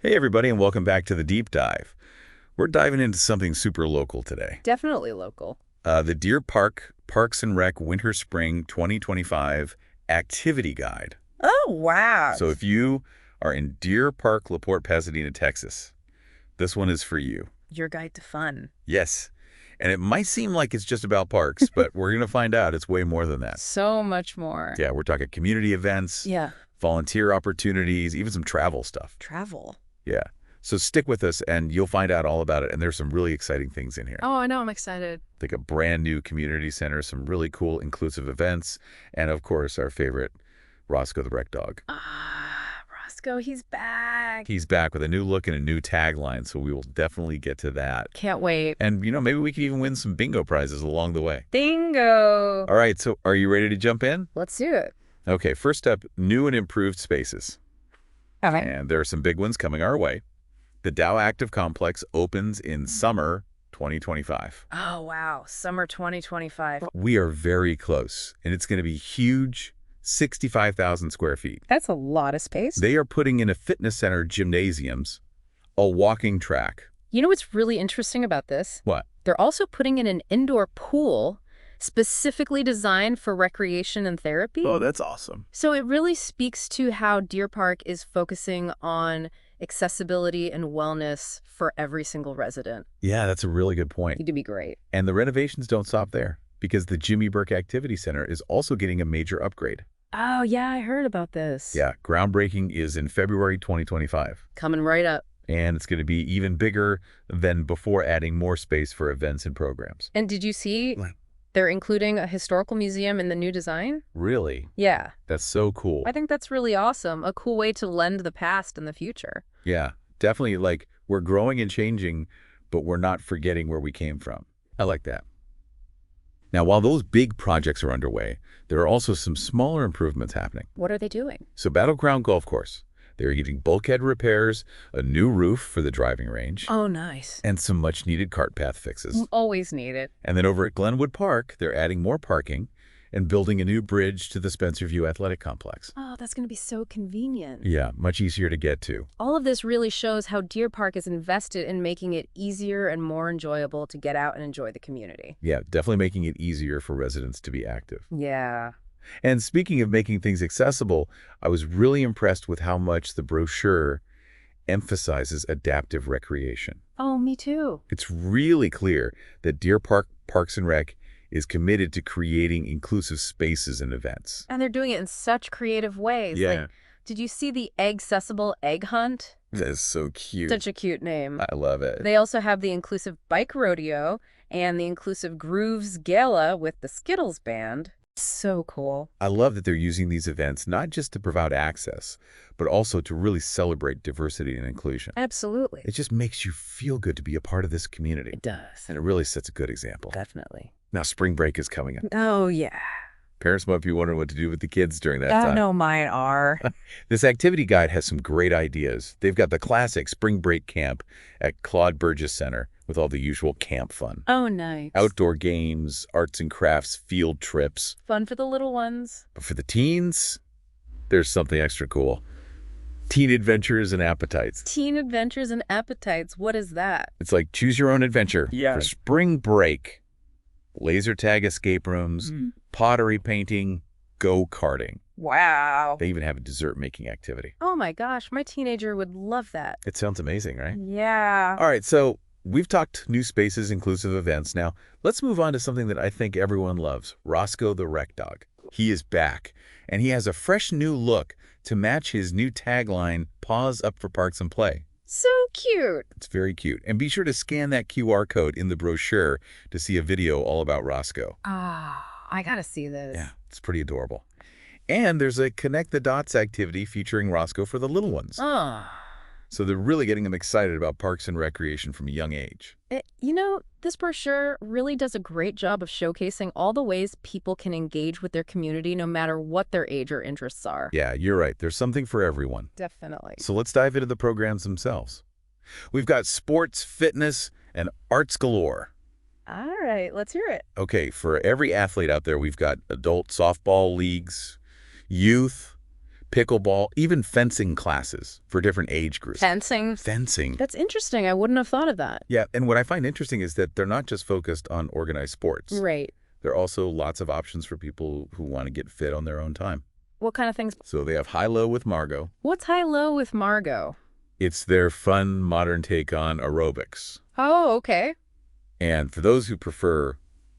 Hey everybody, and welcome back to the Deep Dive. We're diving into something super local today. Definitely local. The Deer Park Parks and Rec Winter Spring 2025 Activity Guide. Oh, wow. So if you are in Deer Park, LaPorte, Pasadena, Texas, this one is for you. Your guide to fun. Yes. And it might seem like it's just about parks, but we're going to find out it's way more than that. So much more. Yeah, we're talking community events, Yeah. volunteer opportunities, even some travel stuff. Travel. Yeah. So stick with us and you'll find out all about it. And there's some really exciting things in here. Oh, I know. I'm excited. Like a brand new community center, some really cool inclusive events, and of course our favorite, Roscoe the Rec Dog. Roscoe, he's back. He's back with a new look and a new tagline, so we will definitely get to that. Can't wait. And, maybe we could even win some bingo prizes along the way. Bingo. All right, so are you ready to jump in? Let's do it. Okay, first up, new and improved spaces. All right. And there are some big ones coming our way. The Dow Active Complex opens in summer 2025. Oh, wow. Summer 2025. We are very close, and it's going to be huge, 65,000 square feet. That's a lot of space. They are putting in a fitness center, gymnasiums, a walking track. You know what's really interesting about this? What? They're also putting in an indoor pool specifically designed for recreation and therapy. Oh, that's awesome. So it really speaks to how Deer Park is focusing on accessibility and wellness for every single resident. Yeah, that's a really good point. It'd be great. And the renovations don't stop there, because the Jimmy Burke Activity Center is also getting a major upgrade. Oh, yeah, I heard about this. Yeah, groundbreaking is in February 2025. Coming right up. And it's going to be even bigger than before, adding more space for events and programs. And did you see What? they're including a historical museum in the new design? Really? Yeah. That's so cool. I think that's really awesome. A cool way to lend the past and the future. Yeah, definitely. Like, we're growing and changing, but we're not forgetting where we came from. I like that. Now, while those big projects are underway, there are also some smaller improvements happening. What are they doing? So Battleground Golf Course, they're getting bulkhead repairs, a new roof for the driving range, Oh, nice. and some much-needed cart path fixes. Always need it. And then over at Glenwood Park, they're adding more parking and building a new bridge to the Spencer View Athletic Complex. Oh, that's going to be so convenient. Yeah, much easier to get to. All of this really shows how Deer Park is invested in making it easier and more enjoyable to get out and enjoy the community. Yeah, definitely making it easier for residents to be active. Yeah. And speaking of making things accessible, I was really impressed with how much the brochure emphasizes adaptive recreation. Oh, me too. It's really clear that Deer Park Parks and Rec is committed to creating inclusive spaces and events. And they're doing it in such creative ways. Yeah. Like, did you see the egg-accessible egg hunt? That's so cute. Such a cute name. I love it. They also have the inclusive bike rodeo and the inclusive grooves gala with the Skittles band. So cool. I love that they're using these events not just to provide access, but also to really celebrate diversity and inclusion. Absolutely. It just makes you feel good to be a part of this community. It does. And it really sets a good example. Definitely. Now, spring break is coming up. Oh, yeah. Parents might be wondering what to do with the kids during that I time. know mine are. This activity guide has some great ideas. They've got the classic spring break camp at Claude Burgess Center with all the usual camp fun. Oh, nice. Outdoor games, arts and crafts, field trips. Fun for the little ones. But for the teens, there's something extra cool. Teen Adventures and Appetites. Teen Adventures and Appetites. What is that? It's like choose your own adventure Yeah. for spring break. Laser tag escape rooms, pottery painting, go-karting. Wow. They even have a dessert-making activity. Oh my gosh, my teenager would love that. It sounds amazing, right? Yeah. All right, so we've talked new spaces, inclusive events. Now, let's move on to something that I think everyone loves, Roscoe the Rec Dog. He is back, and he has a fresh new look to match his new tagline, Paws Up for Parks and Play. So cute. It's very cute. And be sure to scan that QR code in the brochure to see a video all about Roscoe. I gotta see this. Yeah, it's pretty adorable. And there's a Connect the Dots activity featuring Roscoe for the little ones. Oh. So they're really getting them excited about parks and recreation from a young age. This brochure really does a great job of showcasing all the ways people can engage with their community no matter what their age or interests are. Yeah, you're right. There's something for everyone. Definitely. So let's dive into the programs themselves. We've got sports, fitness, and arts galore. All right, let's hear it. Okay, for every athlete out there, we've got adult softball leagues, youth, pickleball, even fencing classes for different age groups. Fencing. Fencing. That's interesting. I wouldn't have thought of that. Yeah, and what I find interesting is that they're not just focused on organized sports. Right. There are also lots of options for people who want to get fit on their own time. What kind of things? So they have High-Low with Margot. What's High-Low with Margot? It's their fun, modern take on aerobics. Oh, okay. And for those who prefer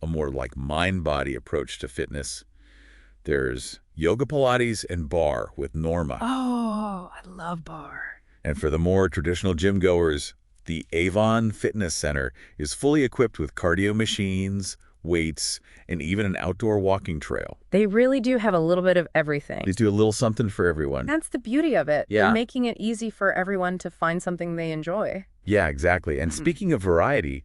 a more like mind-body approach to fitness, there's Yoga Pilates and Bar with Norma. Oh, I love bar. And for the more traditional gym goers, the Avon Fitness Center is fully equipped with cardio machines, weights, and even an outdoor walking trail. They really do have a little bit of everything. They do a little something for everyone. That's the beauty of it. Yeah. They're making it easy for everyone to find something they enjoy. Yeah, exactly. And speaking of variety,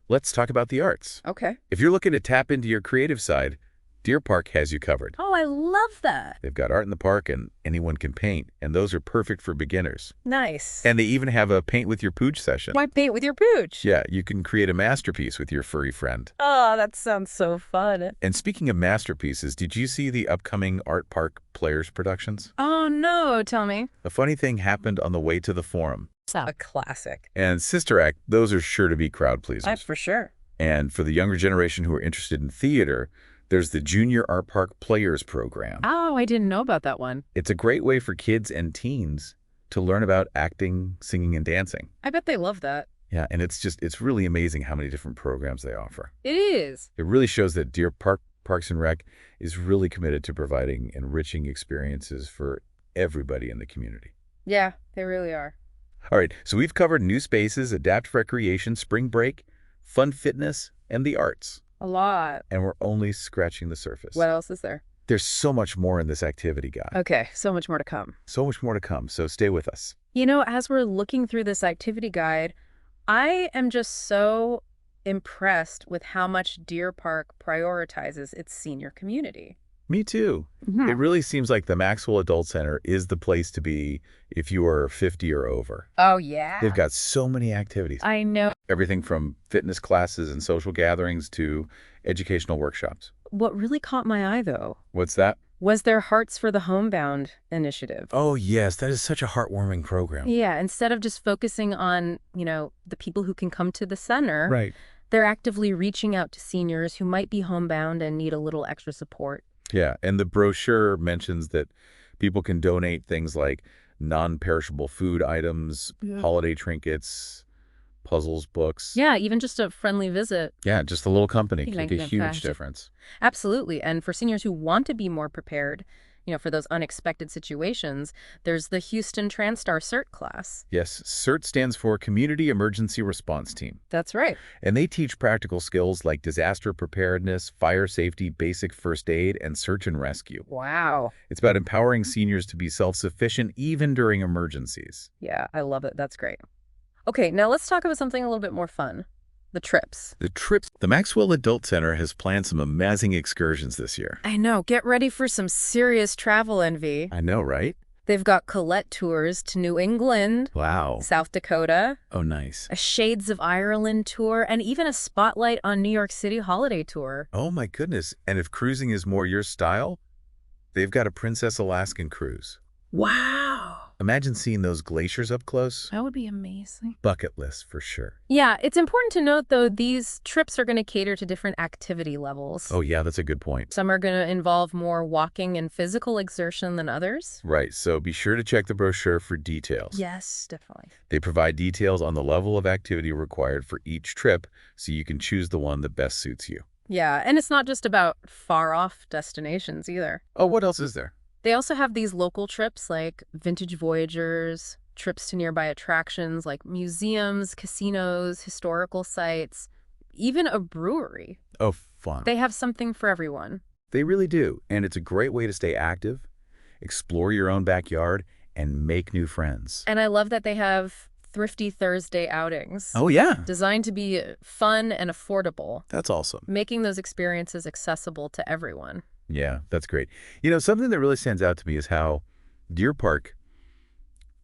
let's talk about the arts. Okay. If you're looking to tap into your creative side, Deer Park has you covered. Oh, I love that. They've got art in the park, and anyone can paint, and those are perfect for beginners. Nice. And they even have a paint with your pooch session. Why paint with your pooch? Yeah, you can create a masterpiece with your furry friend. Oh, that sounds so fun. And speaking of masterpieces, did you see the upcoming Art Park Players productions? Oh, no. Tell me. A funny thing happened on the way to the forum. A classic. And Sister Act, those are sure to be crowd pleasers. For sure. And for the younger generation who are interested in theater, there's the Junior Art Park Players program. Oh, I didn't know about that one. It's a great way for kids and teens to learn about acting, singing, and dancing. I bet they love that. Yeah, and it's really amazing how many different programs they offer. It is. It really shows that Deer Park Parks and Rec is really committed to providing enriching experiences for everybody in the community. Yeah, they really are. All right, so we've covered new spaces, adaptive recreation, spring break, fun fitness, and the arts. A lot. And we're only scratching the surface. What else is there? There's so much more in this activity guide. Okay, so much more to come. So much more to come, so stay with us. You know, as we're looking through this activity guide, I am just so impressed with how much Deer Park prioritizes its senior community. Me too. It really seems like the Maxwell Adult Center is the place to be if you are 50 or over. Oh, yeah. They've got so many activities. I know. Everything from fitness classes and social gatherings to educational workshops. What really caught my eye, though, What's that? was their Hearts for the Homebound initiative. Oh, yes. That is such a heartwarming program. Yeah, instead of just focusing on, the people who can come to the center, Right. they're actively reaching out to seniors who might be homebound and need a little extra support. Yeah, and the brochure mentions that people can donate things like non-perishable food items, holiday trinkets, puzzles, books. Yeah, even just a friendly visit. Yeah, just a little company can Like make a the huge fashion. difference. Absolutely. And for seniors who want to be more prepared, for those unexpected situations, there's the Houston TranStar CERT class. Yes, CERT stands for Community Emergency Response Team. That's right. And they teach practical skills like disaster preparedness, fire safety, basic first aid, and search and rescue. Wow. It's about empowering seniors to be self-sufficient even during emergencies. Yeah, I love it. That's great. Okay, now let's talk about something a little bit more fun. The trips. The trips. The Maxwell Adult Center has planned some amazing excursions this year. I know. Get ready for some serious travel envy. I know, right? They've got Colette tours to New England, Wow. South Dakota, Oh, nice. a Shades of Ireland tour, and even a spotlight on New York City holiday tour. Oh, my goodness. And if cruising is more your style, they've got a Princess Alaskan cruise. Wow. Imagine seeing those glaciers up close. That would be amazing. Bucket list for sure. Yeah, it's important to note, though, these trips are going to cater to different activity levels. Oh, yeah, that's a good point. Some are going to involve more walking and physical exertion than others. Right, so be sure to check the brochure for details. Yes, definitely. They provide details on the level of activity required for each trip, so you can choose the one that best suits you. Yeah, and it's not just about far-off destinations either. Oh, what else is there? They also have these local trips like Vintage Voyagers, trips to nearby attractions like museums, casinos, historical sites, even a brewery. Oh, fun. They have something for everyone. They really do, and it's a great way to stay active, explore your own backyard, and make new friends. And I love that they have Thrifty Thursday outings. Oh, yeah. Designed to be fun and affordable, That's awesome. making those experiences accessible to everyone. Yeah, that's great. Something that really stands out to me is how Deer Park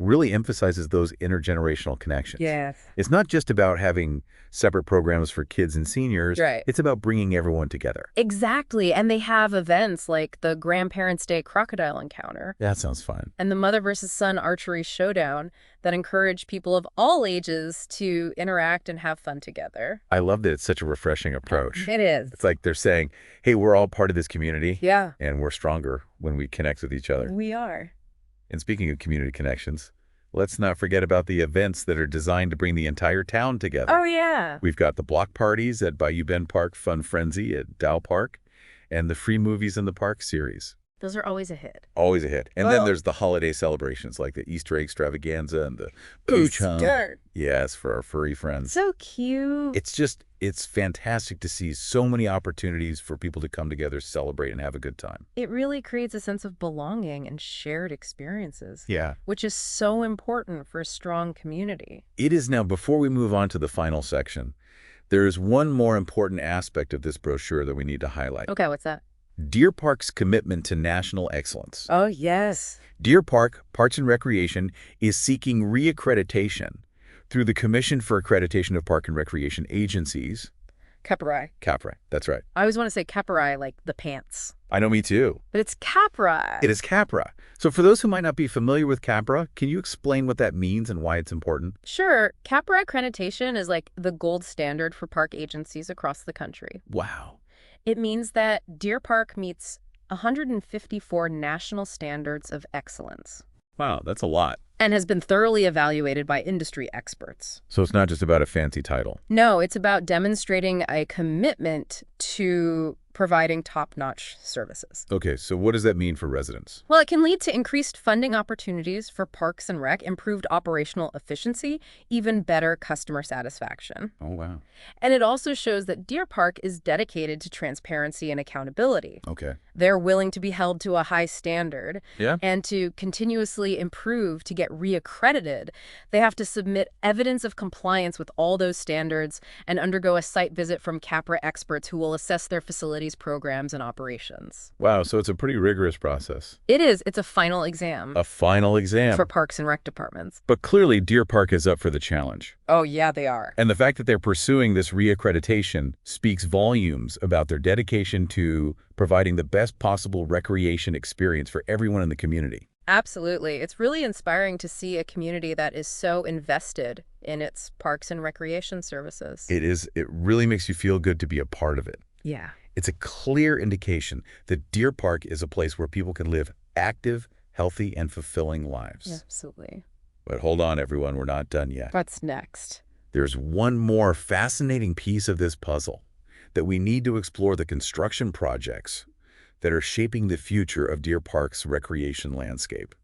really emphasizes those intergenerational connections. Yes. It's not just about having separate programs for kids and seniors. Right. It's about bringing everyone together. Exactly. And they have events like the Grandparents' Day Crocodile Encounter That sounds fun. and the Mother versus Son Archery Showdown that encourage people of all ages to interact and have fun together. I love that it's such a refreshing approach. It is. It's like they're saying, hey, we're all part of this community. Yeah, And we're stronger when we connect with each other. we are. And speaking of community connections, let's not forget about the events that are designed to bring the entire town together. Oh, yeah. We've got the block parties at Bayou Bend Park Fun Frenzy at Dow Park, and the Free Movies in the Park series. Those are always a hit. Always a hit. And then Oh. there's the holiday celebrations like the Easter egg extravaganza and the pooch hunt. Easter. Yes, for our furry friends. So cute. It's fantastic to see so many opportunities for people to come together, celebrate, and have a good time. It really creates a sense of belonging and shared experiences, Yeah. which is so important for a strong community. It is now, before we move on to the final section, there is one more important aspect of this brochure that we need to highlight. Okay, what's that? Deer Park's commitment to national excellence. Oh, yes. Deer Park Parks and Recreation is seeking reaccreditation through the Commission for Accreditation of Park and Recreation Agencies, Capri. CAPRA. That's right. I always want to say Capri like the pants, I know, me too. but it's Capri. It is CAPRA. So for those who might not be familiar with CAPRA, can you explain what that means and why it's important? Sure, Capri accreditation is like the gold standard for park agencies across the country. Wow. It means that Deer Park meets 154 national standards of excellence Wow, that's a lot. and has been thoroughly evaluated by industry experts. So it's not just about a fancy title. No, it's about demonstrating a commitment to providing top-notch services. Okay, so what does that mean for residents? Well, it can lead to increased funding opportunities for parks and rec, improved operational efficiency, even better customer satisfaction. Oh, wow. And it also shows that Deer Park is dedicated to transparency and accountability. Okay. They're willing to be held to a high standard Yeah? and to continuously improve to get reaccredited. They have to submit evidence of compliance with all those standards and undergo a site visit from CAPRA experts who will assess their facilities, programs, and operations. Wow, so it's a pretty rigorous process. It is. It's a final exam A final exam. for parks and rec departments. But clearly, Deer Park is up for the challenge. Oh, yeah, they are. And the fact that they're pursuing this reaccreditation speaks volumes about their dedication to providing the best possible recreation experience for everyone in the community. Absolutely. It's really inspiring to see a community that is so invested in its parks and recreation services. It is. It really makes you feel good to be a part of it. Yeah. It's a clear indication that Deer Park is a place where people can live active, healthy, and fulfilling lives. Absolutely. But hold on, everyone, we're not done yet. What's next? There's one more fascinating piece of this puzzle that we need to explore: the construction projects that are shaping the future of Deer Park's recreation landscape.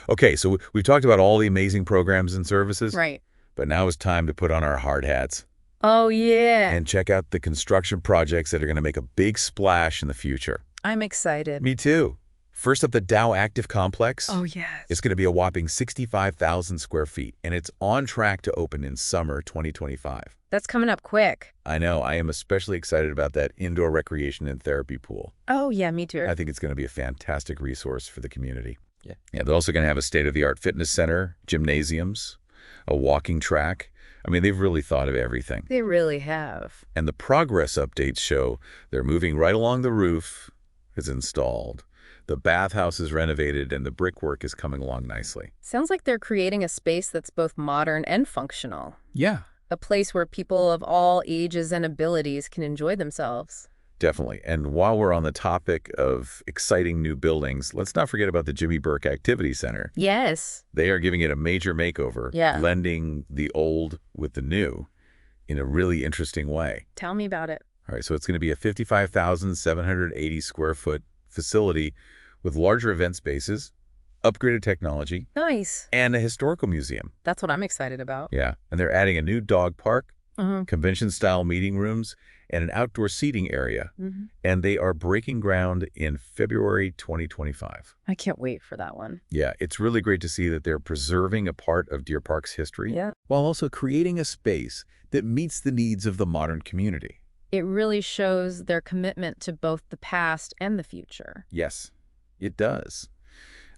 Okay, so we've talked about all the amazing programs and services, Right. but now it's time to put on our hard hats Oh, yeah. and check out the construction projects that are going to make a big splash in the future. I'm excited. Me too. First up, the Dow Active Complex. Oh, yes. It's going to be a whopping 65,000 square feet, and it's on track to open in summer 2025. That's coming up quick. I know. I am especially excited about that indoor recreation and therapy pool. Oh, yeah, me too. I think it's going to be a fantastic resource for the community. Yeah, they're also going to have a state-of-the-art fitness center, gymnasiums, a walking track. I mean, they've really thought of everything. They really have. And the progress updates show they're moving right along. The roof is installed, the bathhouse is renovated, and the brickwork is coming along nicely. Sounds like they're creating a space that's both modern and functional. Yeah. A place where people of all ages and abilities can enjoy themselves. Definitely. And while we're on the topic of exciting new buildings, let's not forget about the Jimmy Burke Activity Center. Yes. They are giving it a major makeover, blending the old with the new in a really interesting way. Tell me about it. All right, so it's going to be a 55,780 square foot facility with larger event spaces, upgraded technology, Nice. and a historical museum. That's what I'm excited about. Yeah, and they're adding a new dog park, Mm-hmm. convention-style meeting rooms, and an outdoor seating area. Mm-hmm. And they are breaking ground in February 2025. I can't wait for that one. Yeah, it's really great to see that they're preserving a part of Deer Park's history while also creating a space that meets the needs of the modern community. It really shows their commitment to both the past and the future. Yes, it does.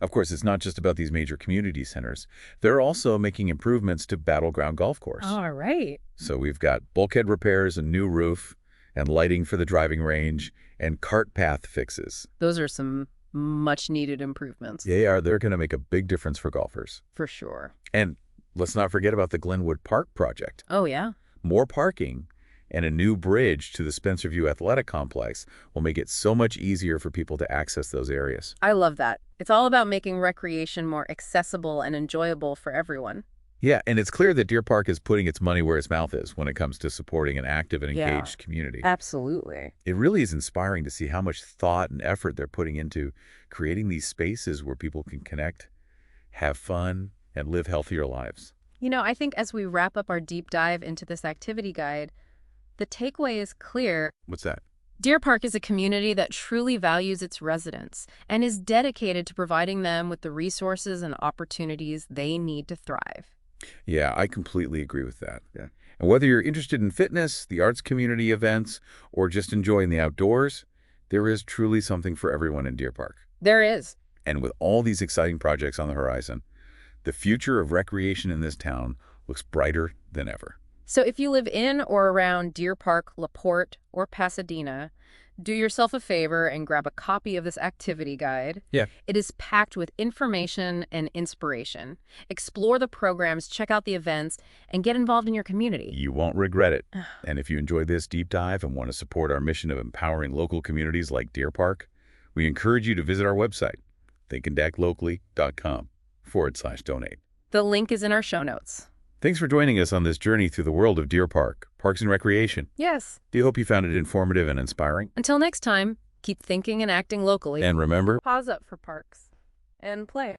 Of course, it's not just about these major community centers. They're also making improvements to Battleground Golf Course. All right. So we've got bulkhead repairs, a new roof, and lighting for the driving range, and cart path fixes. Those are some much-needed improvements. They're going to make a big difference for golfers. For sure. And let's not forget about the Glenwood Park project. Oh, yeah? More parking and a new bridge to the Spencerview Athletic Complex will make it so much easier for people to access those areas. I love that. It's all about making recreation more accessible and enjoyable for everyone. Yeah, and it's clear that Deer Park is putting its money where its mouth is when it comes to supporting an active and Yeah. engaged community. Absolutely. It really is inspiring to see how much thought and effort they're putting into creating these spaces where people can connect, have fun, and live healthier lives. I think as we wrap up our deep dive into this activity guide, the takeaway is clear. What's that? Deer Park is a community that truly values its residents and is dedicated to providing them with the resources and opportunities they need to thrive. Yeah, I completely agree with that. Yeah. And whether you're interested in fitness, the arts community events, or just enjoying the outdoors, there is truly something for everyone in Deer Park. There is. And with all these exciting projects on the horizon, the future of recreation in this town looks brighter than ever. So if you live in or around Deer Park, LaPorte, or Pasadena, do yourself a favor and grab a copy of this activity guide. Yeah. It is packed with information and inspiration. Explore the programs, check out the events, and get involved in your community. You won't regret it. And if you enjoyed this deep dive and want to support our mission of empowering local communities like Deer Park, we encourage you to visit our website, thinkandactlocally.com/donate. The link is in our show notes. Thanks for joining us on this journey through the world of Deer Park, Parks and Recreation. Yes. Do hope you found it informative and inspiring. Until next time, keep thinking and acting locally. And remember, Pause up for parks and play.